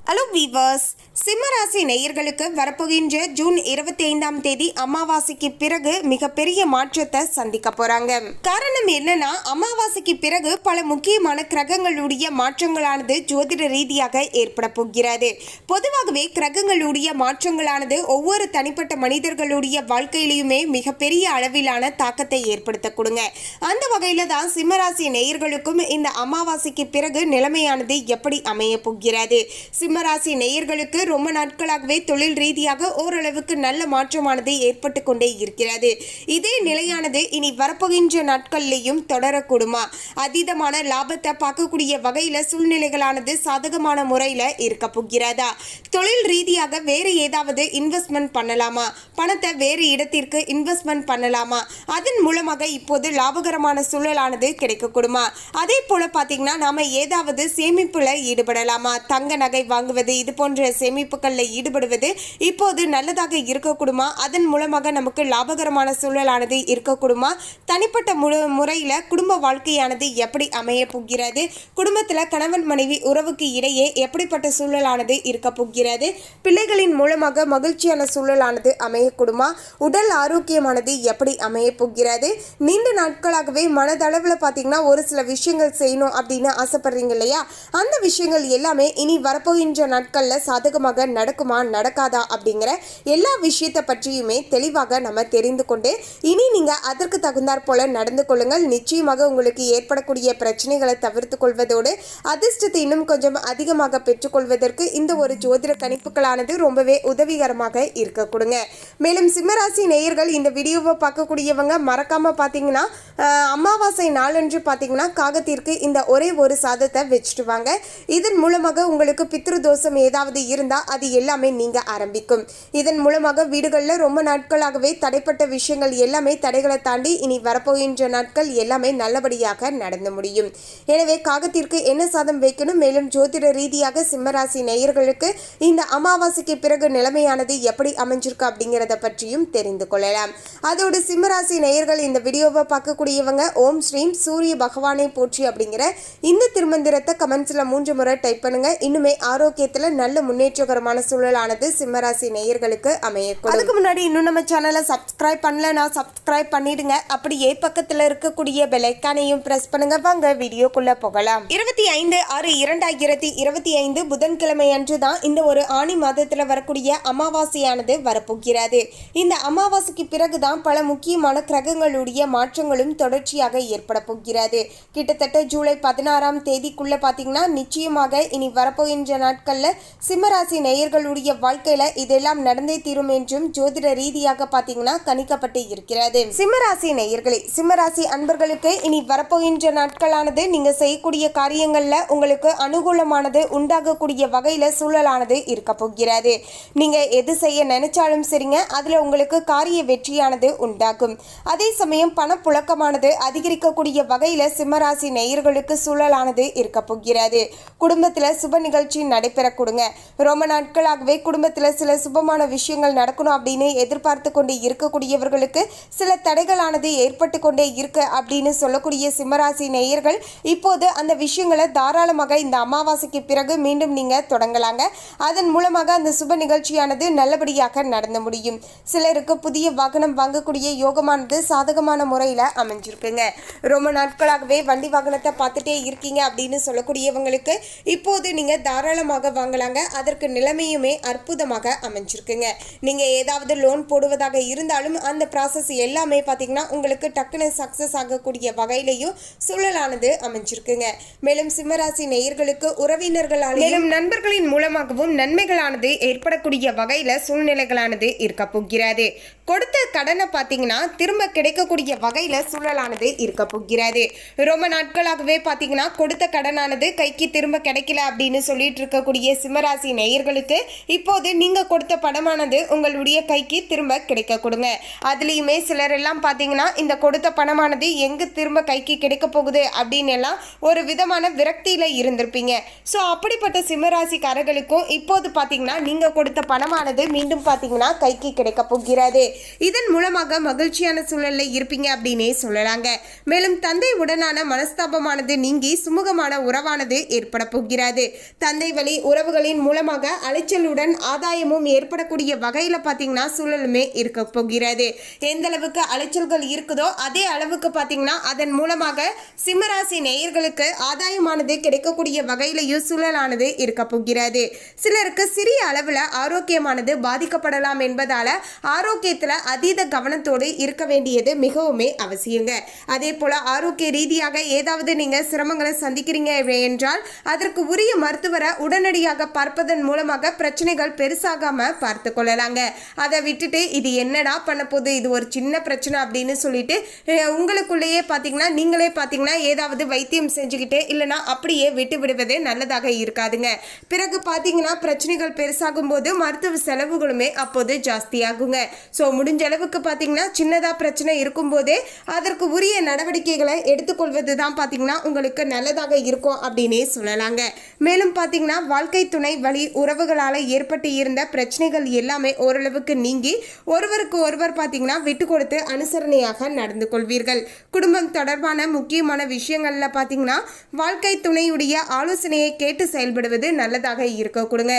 Hello viewers, சிம்மராசி நேயர்களுக்கு வரப்போகின்ற ஜூன் 25ஆம் தேதி அமாவாசைக்கு பிறகு மிகப்பெரிய மாற்றத்தை சந்திக்க போறாங்க. காரணம் என்னன்னா, அமாவாசைக்கு பிறகு பல முக்கியமான கிரகங்களுடைய மாற்றங்களானது ஜோதிட ரீதியாக ஏற்பட போகிறது. பொதுவாகவே கிரகங்களுடைய மாற்றங்களானது ஒவ்வொரு தனிப்பட்ட மனிதர்களுடைய வாழ்க்கையிலுமே மிகப்பெரிய அளவிலான தாக்கத்தை ஏற்படுத்தக்கூடுங்க. அந்த வகையில தான் சிம்மராசி நேயர்களுக்கும் இந்த அமாவாசைக்கு பிறகு நிலைமையானது எப்படி அமைய போகிறது. சிம்மராசி நேயர்களுக்கு ரொம்ப நாட்களாகவே தொழில் ரீதியாக ஓரளவுக்கு நல்ல மாற்றமானது ஏற்பட்டு கொண்டே இருக்கிறது. இதே நிலையானது இனி வரப்போகின்ற நாட்களிலேயும் தொடரக்கூடுமா? அதீதமான லாபத்தை பார்க்கக்கூடிய வகையில சூழ்நிலைகளானது சாதகமான முறையில இருக்க போகிறதா? தொழில் ரீதியாக வேறு ஏதாவது இன்வெஸ்ட்மெண்ட் பண்ணலாமா? பணத்தை வேறு இடத்திற்கு இன்வெஸ்ட்மெண்ட் பண்ணலாமா? அதன் மூலமாக இப்போது லாபகரமான சூழலானது கிடைக்கக்கூடுமா? அதே போல பார்த்தீங்கன்னா நாம ஏதாவது சேமிப்புல ஈடுபடலாமா? தங்க நகை வாங்குவது, இது போன்ற சேமிப்புகளில் ஈடுபடுவது இப்போது நல்லதாக இருக்கக்கூடுமா? அதன் மூலமாக நமக்கு லாபகரமான சூழலானது இருக்கக்கூடுமா? தனிப்பட்ட முறையில் குடும்ப வாழ்க்கையானது எப்படி அமைய போகிறது? குடும்பத்தில் கணவன் மனைவி உறவுக்கு இடையே எப்படிப்பட்ட சூழலானது இருக்க போகிறது? பிள்ளைகளின் மூலமாக மகிழ்ச்சியான சூழலானது அமையக்கூடுமா? உடல் ஆரோக்கியமானது எப்படி அமைய போகிறது? நீண்ட நாட்களாகவே மனதளவில் பார்த்தீங்கன்னா ஒரு சில விஷயங்கள் செய்யணும் அப்படின்னு ஆசைப்படுறீங்க இல்லையா? அந்த விஷயங்கள் எல்லாமே இனி வரப்போகின்ற நாட்களில் சாதகமாக நடக்குமா நடக்காதா அப்படிங்கிற எல்லா விஷயத்தை பற்றியுமே தெளிவாக நம்ம தெரிந்து கொண்டு இனி நீங்கள் அதற்கு தகுந்தாற் போல நடந்து கொள்ளுங்கள். நிச்சயமாக உங்களுக்கு ஏற்படக்கூடிய பிரச்சனைகளை தவிர்த்து கொள்வதோடு அதிர்ஷ்டத்தை இன்னும் கொஞ்சம் அதிகமாக பெற்றுக்கொள்வதற்கு இந்த ஒரு ஜோதிட கணிப்புகளானது ரொம்பவே உதவிகரமாக இருக்க கொடுங்க. மேலும் சிம்மராசி நேயர்கள் இந்த வீடியோவை பார்க்கக்கூடியவங்க மறக்காம பார்த்தீங்கன்னா அமாவாசை நாளன்று பார்த்தீங்கன்னா காகத்திற்கு இந்த ஒரே ஒரு சாதத்தை வச்சுட்டு வாங்க. இதன் மூலமாக உங்களுக்கு பித்ரு தோஷம் ஏதாவது இருந்தால் அது எல்லாமே நீங்க ஆரம்பிக்கும். இதன் மூலமாக வீடுகளில் ரொம்ப நாட்களாகவே தடைப்பட்ட விஷயங்கள் எல்லாமே தடைகளை தாண்டி இனி வரப்போகின்ற நாட்கள் எல்லாமே நல்லபடியாக நடந்து முடியும். எனவே காகத்திற்கு என்ன சாதம் வைக்கணும், மேலும் ஜோதிட ரீதியாக சிம்மராசி நேயர்களுக்கு இந்த அமாவாசைக்கு பிறகு நிலைமையானது எப்படி அமைஞ்சிருக்கு அப்படிங்கிறத பற்றியும் தெரிந்து கொள்ளலாம். அதோடு சிம்மராசி நேயர்கள் இந்த வீடியோவை பார்க்கக்கூடியவங்க ஓம் ஸ்ரீம் சூரிய பகவானை போற்றி அப்படிங்கிற இந்த திருமந்திரத்தை கமெண்ட்ஸ்ல 3 முறை டைப் பண்ணுங்க. இன்னுமே ஆரோக்கியத்துல நல்ல முன்னேற்றகரமான சூழலானது சிம்மராசி நேயர்களுக்கு அமையக்கூடும். அதுக்கு முன்னாடி இன்னும் நம்ம சேனலை சப்ஸ்கிரைப் பண்ணலனா சப்ஸ்கிரைப் பண்ணிடுங்க. அப்படியே பக்கத்துல இருக்கக்கூடிய பெல் ஐகானையும் பிரஸ் பண்ணுங்க. வாங்க வீடியோக்குள்ள போகலாம். 25/6/2025 புதன்கிழமை அன்று தான் இந்த ஒரு ஆணி மாதத்துல வரக்கூடிய அமாவாசையானது வரப்போகிறது. இந்த அமாவாசைக்கு பிறகுதான் பல முக்கியமான கிரகங்களுடைய மாற்றங்களும் தொடர்ச்சியாக ஏற்பட போகிறது. கிட்டத்தட்ட ஜூலை 16ஆம் தேதிக்குள்ள பாத்தீங்கன்னா நிச்சயமாக இனி வரப்போகின்ற நாட்கள்ல சிம்மராசி நேயர்களுடைய வாழ்க்கையில இதெல்லாம் நடந்தே தீரும் என்றும் ஜோதிட ரீதியாக பாத்தீங்கன்னா கணிக்கப்பட்டு இருக்கிறது. சிம்மராசி நேயர்களே, சிம்மராசி அன்பர்களுக்கு இனி வரப்போகின்ற நாட்களானது நீங்க செய்யக்கூடிய காரியங்கள்ல உங்களுக்கு அனுகூலமானது உண்டாகக்கூடிய வகையில சூழலானது இருக்க போகிறது. நீங்க எது செய்ய நினைச்சாலும் சரிங்க, அதுல உங்களுக்கு காரிய வெற்றியானது உண்டாகும். அதே சமயம் பணப்புழக்கமானது அதிகரிக்கக்கூடிய வகையில சிம்மராசி நேயர்களுக்கு சூழலானது இருக்க போகிறது. குடும்பத்துல சுப நிகழ்ச்சி நடைபெற கொடுங்க. ரொம்ப நாட்களாகவே குடும்பத்தில் சில சுபமான விஷயங்கள் நடக்கணும் அப்படின்னு எதிர்பார்த்து கொண்டு இருக்கக்கூடியவர்களுக்கு சில தடைகளானது ஏற்பட்டு கொண்டே இருக்கு அப்படின்னு சொல்லக்கூடிய சிம்மராசி நேயர்கள் இப்போது அந்த விஷயங்களை தாராளமாக இந்த அமாவாசைக்கு பிறகு மீண்டும் நீங்க தொடங்கலாங்க. அதன் மூலமாக அந்த சுப நிகழ்ச்சியானது நல்லபடியாக நடந்து முடியும். சிலருக்கு புதிய வாகனம் வாங்கக்கூடிய யோகமானது சாதகமான முறையில் அமைஞ்சிருக்குங்க. ரொம்ப நாட்களாகவே வண்டி வாகனத்தை பார்த்துட்டே இருக்கீங்க அப்படின்னு சொல்லக்கூடியவங்களுக்கு இப்போது நீங்க தாராளமாக வாங்கலாங்க. அதற்கு நிலைமையுமே அற்புதமாக அமைஞ்சிருக்குங்க. நீங்க ஏதாவது லோன் போடுவதாக இருந்தாலும் அந்த ப்ராசஸ் எல்லாமே பார்த்தீங்கன்னா உங்களுக்கு டக்குன்னு சக்சஸ் ஆகக்கூடிய வகையிலையும் சூழலானது அமைஞ்சிருக்குங்க. மேலும் சிம்மராசி நேயர்களுக்கு உறவினர்களால் மேலும் நண்பர்களின் மூலமாகவும் நன்மைகளானது ஏற்படக்கூடிய வகையில சூழ்நிலைகளானது இருக்க போகிறது. கொடுத்த கடனை பார்த்தீங்கன்னா திரும்ப கிடைக்கக்கூடிய வகையில சூழலானது இருக்க போகிறது. ரொம்ப நாட்களாகவே பார்த்தீங்கன்னா கொடுத்த கடனானது கைக்கு திரும்ப கிடைக்கல அப்படின்னு சொல்லிட்டு இருக்கக்கூடிய சிம்மராசி நேயர்களுக்கு இப்போது நீங்க கொடுத்த பணமானது உங்களுடைய கைக்கு திரும்ப கிடைக்க கொடுங்க. அதுலயுமே சிலர் எல்லாம் பாத்தீங்கன்னா இந்த கொடுத்த பணமானது எங்க திரும்ப கைக்கு கிடைக்க போகுது அப்படின்னு எல்லாம் ஒரு விதமான விரக்தியில இருந்திருப்பீங்க. ஸோ அப்படிப்பட்ட சிம்மராசிக்காரர்களுக்கும் இப்போது பாத்தீங்கன்னா நீங்க கொடுத்த பணமானது மீண்டும் பாத்தீங்கன்னா கைக்கு கிடைக்க போகிறது. இதன் மூலமாக மகிழ்ச்சியான சூழல்ல இருப்பீங்க அப்படின்னே சொல்லலாங்க. மேலும் தந்தை உடனான மனஸ்தாபமானது நீங்கி சுமூகமான உறவானது ஏற்பட போகிறது. தந்தை வழி வழி உறவுகளின் மூலமாக அலைச்சலுடன் ஆதாயமும் ஏற்படக்கூடிய வகையில பாத்தீங்கன்னா சூழலுமே இருக்க போகிறது. எந்த அளவுக்கு அலைச்சல்கள் இருக்குதோ அதே அளவுக்கு பாத்தீங்கன்னா அதன் மூலமாக சிம்மராசி நேயர்களுக்கு ஆதாயமானது கிடைக்கக்கூடிய வகையிலையும் சூழலானது இருக்க போகிறது. சிலருக்கு சிறிய அளவுல ஆரோக்கியமானது பாதிக்கப்படலாம் என்பதால ஆரோக்கியத்துல அதீத கவனத்தோடு இருக்க வேண்டியது மிகவுமே அவசியங்க. அதே போல ஆரோக்கிய ரீதியாக ஏதாவது நீங்க சிரமங்களை சந்திக்கிறீங்க என்றால் அதற்கு உரிய மருத்துவரை உடனடியாக பார்ப்பதன் மூலமாக பிரச்சனைகள் பெருசாகாம பார்த்து கொள்ளலாங்க. அதை விட்டுட்டு இது என்னடா பண்ண போகுது, இது ஒரு சின்ன பிரச்சனை அப்படின்னு சொல்லிட்டு உங்களுக்குள்ளேயே பார்த்தீங்கன்னா நீங்களே பார்த்தீங்கன்னா ஏதாவது வைத்தியம் செஞ்சுக்கிட்டு இல்லைன்னா அப்படியே விட்டு விடுவது நல்லதாக இருக்காதுங்க. பிறகு பார்த்தீங்கன்னா பிரச்சனைகள் பெருசாகும் போது மருத்துவ செலவுகளுமே அப்போது ஜாஸ்தியாகுங்க. ஸோ முடிஞ்ச அளவுக்கு பார்த்தீங்கன்னா சின்னதாக பிரச்சனை இருக்கும்போதே அதற்கு உரிய நடவடிக்கைகளை எடுத்துக்கொள்வது தான் பார்த்தீங்கன்னா உங்களுக்கு நல்லதாக இருக்கும் அப்படின்னே சொல்லலாங்க. மேலும் பார்த்தீங்கன்னா வாழ்க்கை துணை வழி உறவுகளால் ஏற்பட்டு இருந்த பிரச்சனைகள் எல்லாமே ஓரளவுக்கு நீங்கி ஒருவருக்கு ஒருவர் பார்த்தீங்கன்னா விட்டு கொடுத்து அனுசரணையாக நடந்து கொள்வீர்கள். குடும்பம் தொடர்பான முக்கியமான விஷயங்கள்ல பார்த்தீங்கன்னா வாழ்க்கை துணையுடைய ஆலோசனையை கேட்டு செயல்படுவது நல்லதாக இருக்க கொடுங்க.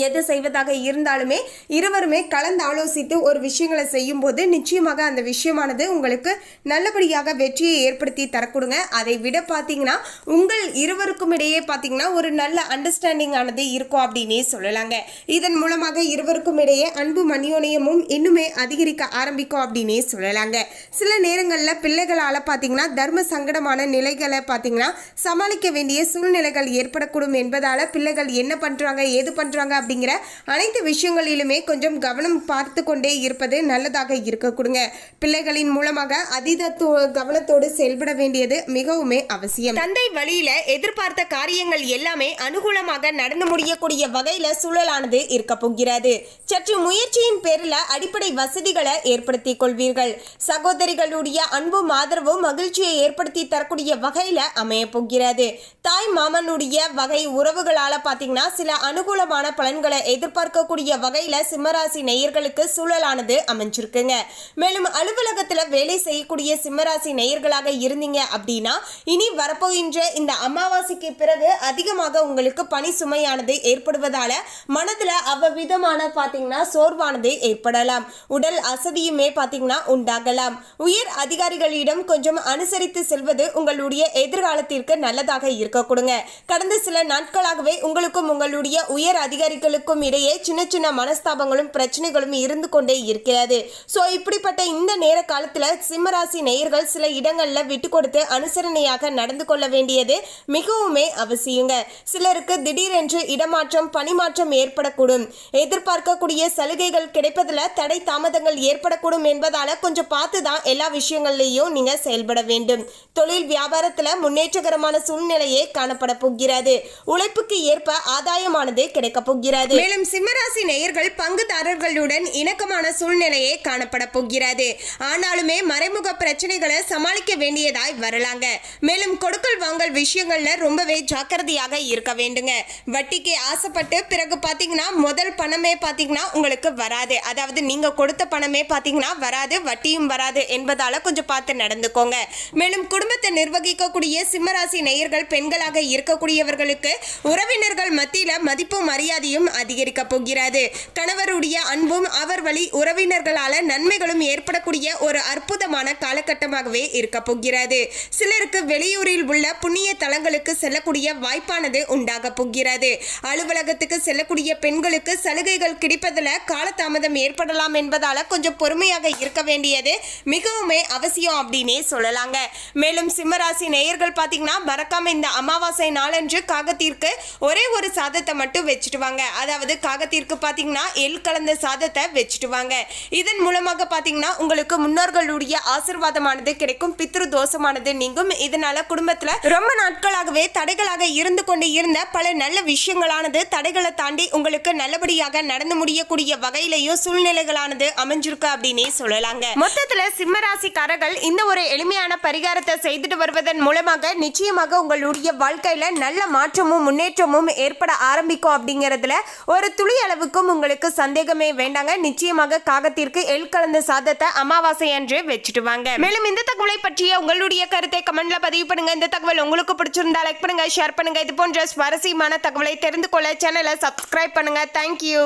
எது செய்வதாக இருந்தாலுமே இருவருமே கலந்து ஆலோசித்து ஒரு விஷயங்களை செய்யும் போது நிச்சயமாக அந்த விஷயமானது உங்களுக்கு நல்லபடியாக வெற்றியை ஏற்படுத்தி தரக்கூடுங்க. அதை விட பார்த்தீங்கன்னா உங்கள் இருவருக்கும் இடையே பார்த்தீங்கன்னா ஒரு நல்ல அண்டர்ஸ்டாண்டிங் ஆனது இருக்கும் அப்படின்னே சொல்லலாங்க. இதன் மூலமாக இருவருக்கும் இடையே அன்பு மன்னியோனியமும் இன்னுமே அதிகரிக்க ஆரம்பிக்கும் அப்படின்னே சொல்லலாங்க. சில நேரங்களில் பிள்ளைகளால் பார்த்தீங்கன்னா தர்ம சங்கடமான நிலைகளை பார்த்தீங்கன்னா சமாளிக்க வேண்டிய சூழ்நிலைகள் ஏற்படக்கூடும் என்பதால் பிள்ளைகள் என்ன பண்ணுறாங்க ஏது பண்ணுறாங்க அப்படிங்கிற அனைத்து விஷயங்களிலுமே கொஞ்சம் கவனம் பார்த்து கொண்டே இருப்பது நல்லதாக இருக்க கொடுங்க. பிள்ளைகளின் மூலமாக அதீத கவனத்தோடு செயல்பட வேண்டியது மிகவுமே அவசியம். தந்தை வழியில எதிர்பார்த்த காரியங்கள் எல்லாமே அனுகூலமாக நடந்து முடியக்கூடிய வகையில சூழலானது இருக்க போகிறது. சற்று முயற்சியின் பேரில் அடிப்படை வசதிகளை ஏற்படுத்தி கொள்வீர்கள். சகோதரிகளுடைய அன்பும் ஆதரவும் மகிழ்ச்சியை ஏற்படுத்தி தரக்கூடிய வகையில அமைய போகிறது. தாய் மாமனுடைய வகை உறவுகளால பாத்தீங்கன்னா சில அனுகூலமான பலன்களை எதிர்பார்க்கக்கூடிய வகையில சிம்மராசி நேயர்களுக்கு சூழலானது அமைஞ்சிருக்குங்க. மேலும் அலுவலகத்துல வேலை செய்யக்கூடிய சிம்மராசி நேயர்களாக இருந்தீங்க அப்படின்னா இனி வரப்போகின்ற இந்த அமாவாசைக்கு பிறகு அதிகமாக உங்களுக்கு பணி சுமையானது ஏற்படுவதால மனதுல அவ்வவிதமான பாத்தீங்கன்னா சோர்வானது ஏற்படலாம். உடல் அசதியுமே பாத்தீங்கன்னா உண்டாகலாம். உயர் அதிகாரிகளிடம் கொஞ்சம் அனுசரித்து செல்வது உங்களுடைய எதிர்காலத்திற்கு நல்லதாக இருக்க கொடுங்க. கடந்த சில நாட்களாகவே உங்களுக்கும் உங்களுடைய உயர் அதிகாரிகளுக்கும் இடையே சின்ன சின்ன மனஸ்தாபங்களும் பிரச்சனைகளும் இருந்து கொண்டே இருக்கிறது. ஸோ இப்படிப்பட்ட இந்த நேர காலத்தில் சிம்மராசி நேயர்கள் சில இடங்களில் விட்டு கொடுத்து அனுசரணையாக நடந்து கொள்ள வேண்டியது மிகவுமே அவசியங்க. சிலருக்கு திடீரென்று இடமாற்றம் பணிமாற்றம் ஏற்படக்கூடும். எதிர்பார்க்கக்கூடிய சலுகைகள் கிடைப்பதில் தடை தாமதங்கள் ஏற்படக்கூடும் என்பதால கொஞ்சம் பார்த்து தான் எல்லா விஷயங்கள்லையும் நீங்க செயல்பட வேண்டும். தொழில் வியாபாரத்தில் முன்னேற்றகரமான சூழ்நிலையே காணப்பட போகிறது. உழைப்புக்கு ஏற்ப ஆதாயமானது கிடைக்க போகிறது. மேலும் சிம்மராசி நேயர்கள் பங்குதாரர்களுடன் இணக்கமான சூழ்நிலையே காணப்பட போகிறது. ஆனாலுமே மறைமுக பிரச்சனைகளை சமாளிக்க வேண்டியதாய் வரலாங்க. மேலும் கொடுக்கல் வாங்கல் விஷயங்கள்ல ரொம்பவே ஜாக்கிரதையாக இருக்க வேண்டுங்க. வட்டிக்கு ஆசைப்பட்டு பிறகு பாத்தீங்கன்னா முதல் பணமே பாத்தீங்கன்னா உங்களுக்கு வராது. அதாவது நீங்க கொடுத்த பணமே பாத்தீங்கன்னா வராது, வட்டியும் வராது என்பதால கொஞ்சம் பார்த்து நடந்துக்கோங்க. மேலும் குடும்பத்தை நிர்வகிக்கக்கூடிய சிம்மராசி நேயர்கள் பெண்களாக இருக்கக்கூடியவர்களுக்கு உறவினர்கள் மத்தியில மதிப்பும் மரியாதையும் அதிகரிக்க போகிறது. கணவருடைய அன்பும் அவர் வழி உறவினர்களால நன்மைகளும் ஏற்படக்கூடிய ஒரு அற்புதமான காலகட்டமாகவே இருக்க போகிறது. சிலருக்கு வெளியூரில் உள்ள புண்ணிய தலங்களுக்கு செல்லக்கூடிய வாய்ப்பானது உண்டாக போகிறது. அலுவலகத்துக்கு செல்லக்கூடிய பெண்களுக்கு சலுகைகள் கிடைப்பதில் காலதாமதம் ஏற்படலாம் என்பதால கொஞ்சம் பொறுமையாக இருக்க வேண்டியது மிகவுமே அவசியம் அப்படின்னே சொல்லலாங்க. மேலும் சிம்மராசி நேயர்கள் பார்த்தீங்கன்னா மறக்காம இந்த அமாவாசை நாளன்று காகத்திற்கு ஒரே ஒரு சாதத்தை மட்டும் வச்சுட்டு வாங்க. அதாவது காகத்திற்கு பார்த்தீங்கன்னா எள் கலந்த சாதத்தை வச்சுட்டு வாங்க. இதன் மூலமாக பார்த்தீங்கன்னா உங்களுக்கு முன்னோர்களுடைய ஆசீர்வாதமானது கிடைக்கும். பித்ரு தோஷமானது நீங்கும். இதனால குடும்பத்தில் ரொம்ப நாட்களாகவே தடைகளாக இருந்து கொண்டு இருந்த பல நல்ல விஷயங்களானது தடைகளை தாண்டி உங்களுக்கு நல்லபடியாக நடந்து முடியக்கூடிய வகையிலையும் சூழ்நிலைகளானது அமைஞ்சிருக்கு அப்படின்னே சொல்லலாங்க. மொத்தத்துல சிம்மராசிக்காரர்கள் இந்த ஒரு எளிமையான பரிகாரத்தை செய்துட்டு வருவதன் மூலமாக நிச்சயமாக உங்களுடைய வாழ்க்கையில நல்ல மாற்றமும் முன்னேற்றமும் ஏற்பட ஆரம்பிக்கும் அப்படிங்கிறதுல என்பதுல ஒரு துளி அளவுக்கும் உங்களுக்கு சந்தேகமே வேண்டாங்க. நிச்சயமாக காகத்திற்கு எள் கலந்த சாதத்தை அமாவாசை அன்று வச்சுட்டு வாங்க. மேலும் இந்த தகவலை பற்றிய உங்களுடைய கருத்தை கமெண்ட்ல பதிவு பண்ணுங்க. இந்த தகவல் உங்களுக்கு பிடிச்சிருந்தா லைக் பண்ணுங்க, ஷேர் பண்ணுங்க. இது போன்ற சுவாரஸ்யமான தகவலை தெரிந்து கொள்ள சேனலை சப்ஸ்கிரைப் பண்ணுங்க. தேங்க்யூ.